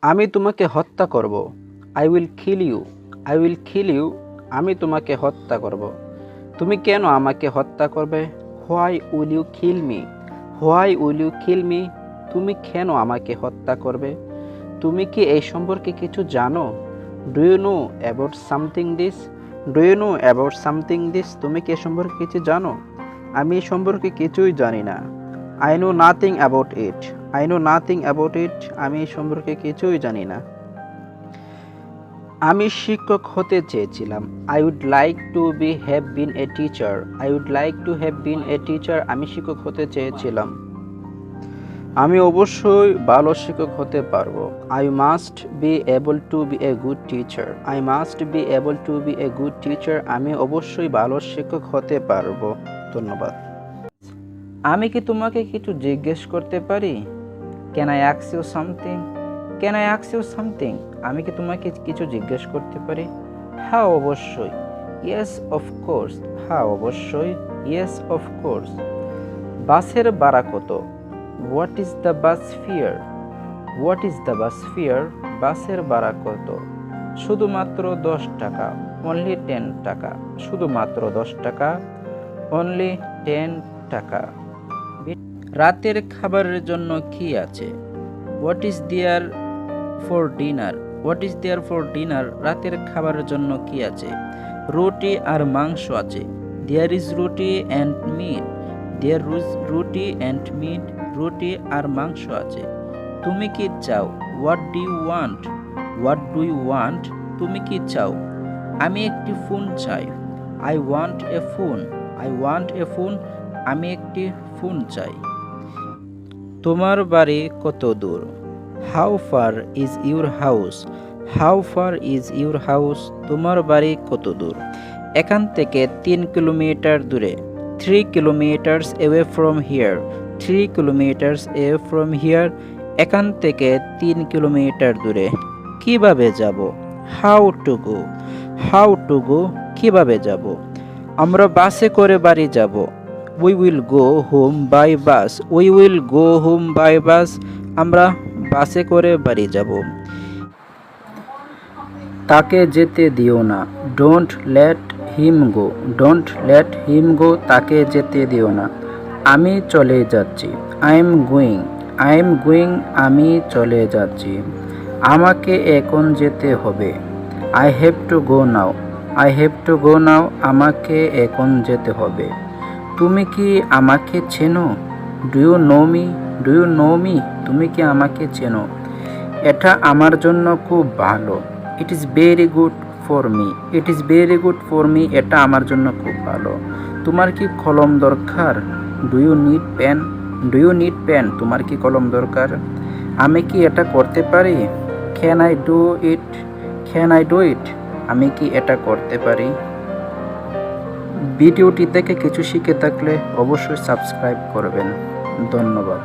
আমি তোমাকে হত্যা করব। I will kill you. I will kill you. আমি তোমাকে হত্যা করব। তুমি কেন আমাকে হত্যা করবে? Why will you kill me? Why will you kill me? তুমি কেন আমাকে হত্যা করবে? তুমি কি এই সম্পর্কে কিছু জানো? Do you know about something this? Do you know about something this? তুমি কি এ সম্পর্কে কিছু জানো? আমি এই সম্পর্কে কিছুই জানি না। I know nothing about it. I know nothing about it. আমি এই সম্পর্কে কিছুই জানি না। আমি শিক্ষক হতে চেয়েছিলাম। I would like to be have been a teacher. I would like to have been a teacher. আমি শিক্ষক হতে চেয়েছিলাম। আমি অবশ্যই ভালো শিক্ষক হতে পারবো। I must be able to be a good teacher. I must be able to be a good teacher. আমি অবশ্যই ভালো শিক্ষক হতে পারবো। ধন্যবাদ। আমি কি তোমাকে কিছু জিজ্ঞেস করতে পারি? Can I ask you something? Can I ask you something? আমি কি তোমাকে কিছু জিজ্ঞেস করতে পারি? হ্যাঁ অবশ্যই। Yes of course. হ্যাঁ অবশ্যই। Yes of course. বাসের ভাড়া কত? What is the bus fare? What is the bus fare? বাসের ভাড়া কত? শুধুমাত্র 10 টাকা। অনলি 10 টাকা। শুধুমাত্র 10 টাকা। অনলি 10 টাকা। রাতের খাবারের জন্য কি আছে? What is there for dinner? What is there for dinner? রাতের খাবারের জন্য কি আছে? রুটি আর মাংস আছে। There is roti and meat. There is roti and meat. রুটি আর মাংস আছে। তুমি কি চাও? What do you want? What do you want? তুমি কি চাও? আমি একটি ফোন চাই। I want a phone. I want a phone. আমি একটি ফোন চাই। তোমার বাড়ি কত দূর? How far is your house? How far is your house? তোমার বাড়ি কত দূর? এখান থেকে 3 কিলোমিটার দূরে। 3 kilometres away from here. 3 kilometres away from here. এখান থেকে 3 কিলোমিটার দূরে। কিভাবে যাব? How to go. How to go. কিভাবে যাব? আমরা বাসে করে বাড়ি যাব। We will go home by bus. We will go home by bus. আমরা বাসে করে বাড়ি যাব। তাকে যেতে দিও না। Don't let him go. Don't let him go. তাকে যেতে দিও না। আমি চলে যাচ্ছি। I am going. I am going. আমি চলে যাচ্ছি। আমাকে এখন যেতে হবে। I have to go now. I have to go now. আমাকে এখন যেতে হবে। তুমি কি আমাকে চেনো? Do you know me? Do you know me? তুমি কি আমাকে চেনো? এটা আমার জন্য খুব ভালো। It is very good for me. It is very good for me. এটা আমার জন্য খুব ভালো। তোমার কি কলম দরকার? Do you need pen? Do you need pen? তোমার কি কলম দরকার? আমি কি এটা করতে পারি? Can I do it? Can I do it? আমি কি এটা করতে পারি? ভিডিওটি থেকে কিছু শিখে থাকলে অবশ্যই সাবস্ক্রাইব করবেন। ধন্যবাদ।